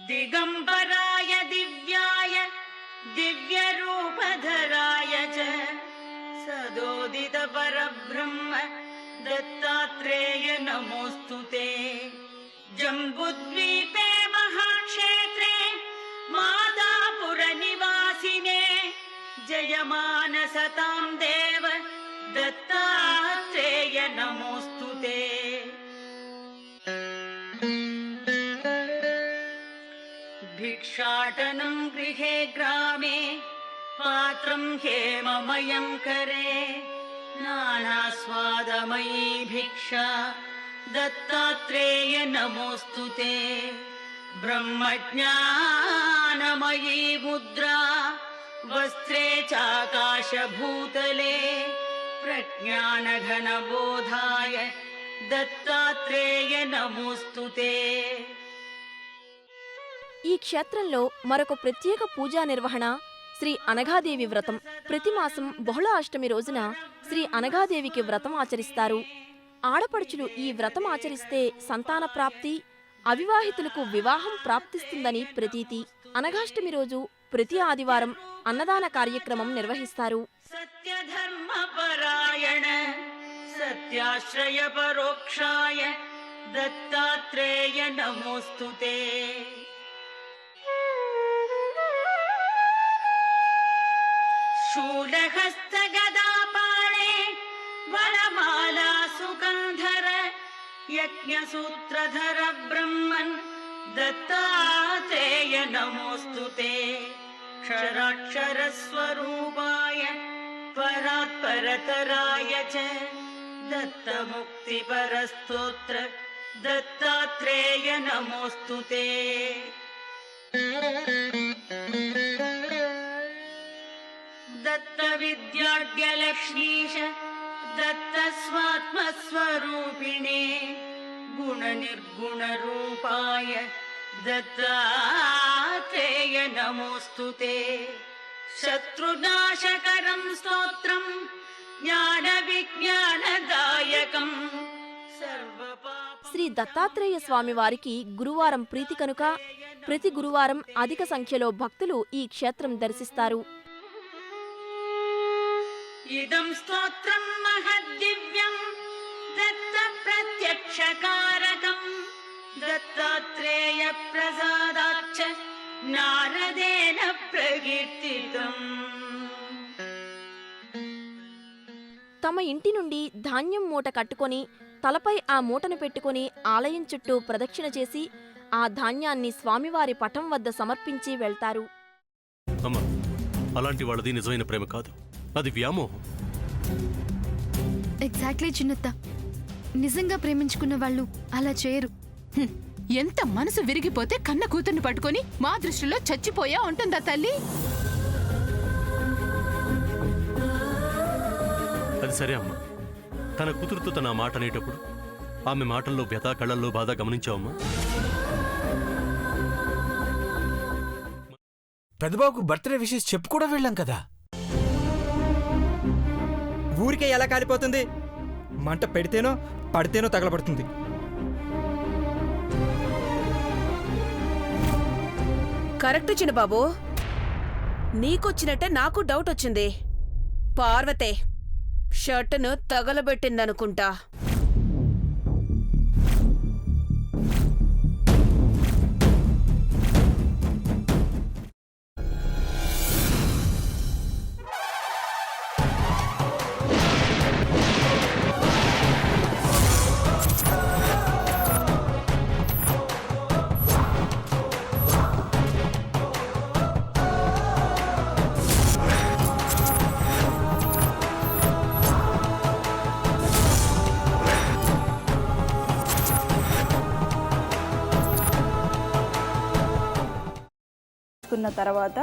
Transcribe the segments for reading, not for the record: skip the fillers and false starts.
दिगंबराय दिव्याय दिव्यरूपधराय च सदोदित परब्रह्म दत्तात्रेय नमोस्तुते। जम्बुद्वीपे महाक्षेत्रे मादापुर निवासिने जयमानसतां देव दत्तात्रेय नमोस्तुते। भिक्षाटनं गृहे ग्रामे पात्रं हेममयं करे नानास्वादमयी भिक्षा दत्तात्रेय नमोस्तुते। ब्रह्मज्ञानमयी मुद्रा वस्त्रे चाकाशभूतले प्रज्ञानघनबोधाय दत्तात्रेय नमोस्तुते। ఈ క్షేత్రంలో మరొక ప్రత్యేక పూజా నిర్వహణ శ్రీ అనఘాదేవి వ్రతం. ప్రతి మాసం బహుళ అష్టమి రోజున శ్రీ అనఘాదేవికి వ్రతం ఆచరిస్తారు. ఆడపడుచులు ఈ వ్రతం ఆచరిస్తే సంతాన ప్రాప్తి, అవివాహితులకు వివాహం ప్రాప్తిస్తుందని ప్రతీతి. అనఘాష్టమి రోజు ప్రతి ఆదివారం అన్నదాన కార్యక్రమం నిర్వహిస్తారు. సత్యధర్మపరాయణ సత్యాశ్రయ పరోక్షాయ దత్తాత్రేయ నమోస్తుతే। शूलहस्त गदापाणे वरमाला सुगन्धर यज्ञसूत्रधर ब्रह्मन् दत्तात्रेय नमोस्तुते। क्षराक्षर स्वरूपाय परात्परतराय च दत्तमुक्तिपरस्तोत्र दत्तात्रेय नमोस्तुते। दत्त विद्याढ्यलक्ष्मीश दत्त स्वात्मस्वरूपिणे गुण निर्गुण रूपाय दत्तात्रेय नमोस्तुते। शत्रुनाशकरं स्तोत्रं ज्ञान विज्ञानदायकं శ్రీ దత్తాత్రేయ స్వామి వారికి గురువారం ప్రీతి కనుక ప్రతి గురువారం అధిక సంఖ్యలో భక్తులు ఈ క్షేత్రం దర్శిస్తారు. इदं स्तोत्रं महद्दिव्यं दत्त प्रत्यक्षकारकं दत्तात्रेय प्रसादाच्च नारदेन प्रकीर्तितम्। తమ ఇంటి నుండి ధాన్యం మూట కట్టుకొని తలపై ఆ మూటను పెట్టుకుని ఆలయం చుట్టూ ప్రదక్షిణ చేసి ఆ ధాన్యాన్ని స్వామివారి పటం వద్ద సమర్పించి వెళ్తారు. అలాంటి వాళ్ళది నిజమైన ప్రేమ కాదు, అది వ్యామోహం. ఎగ్జాక్ట్లీ చిన్నత్త, నిజంగా ప్రేమించుకున్న వాళ్ళు అలా చేయరు. ఎంత మనసు విరిగిపోతే కన్న కూతుర్ని పట్టుకొని మా దృష్టిలో చచ్చిపోయా ఉంటుందా తల్లి? అది సరే అమ్మా, తన కూతురుతో తన మాట అనేటప్పుడు ఆమె మాటల్లో వ్యథ, కళ్ళల్లో బాధ గమనించావమ్మా? పెద్దబాబుకు బర్త్డే విషెస్ చెప్పు కూడా వెళ్ళాం కదా. ఊరికే ఎలా కాలిపోతుంది? మంట పెడితేనో పడితేనో తగలబడుతుంది. కరెక్ట్ చిన్నబాబు, నీకొచ్చినట్టే నాకు డౌట్ వచ్చింది. పార్వతే షర్టును తగలబెట్టిందనుకుంటా. తర్వాత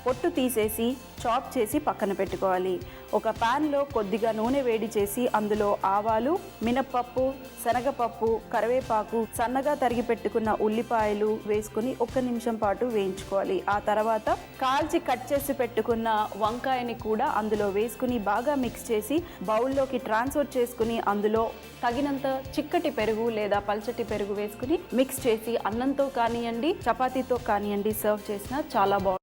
పొట్టు తీసేసి చాప్ చేసి పక్కన పెట్టుకోవాలి. ఒక ప్యాన్లో కొద్దిగా నూనె వేడి చేసి అందులో ఆవాలు, మినప్పప్పు, శనగపప్పు, కరివేపాకు, సన్నగా తరిగి పెట్టుకున్న ఉల్లిపాయలు వేసుకుని 1 నిమిషం పాటు వేయించుకోవాలి. ఆ తర్వాత కాల్చి కట్ చేసి పెట్టుకున్న వంకాయని కూడా అందులో వేసుకుని బాగా మిక్స్ చేసి బౌల్లోకి ట్రాన్స్ఫర్ చేసుకుని అందులో తగినంత చిక్కటి పెరుగు లేదా పల్చటి పెరుగు వేసుకుని మిక్స్ చేసి అన్నంతో కానివ్వండి, చపాతీతో కానివ్వండి సర్వ్ చేసినా చాలా బాగుంటుంది.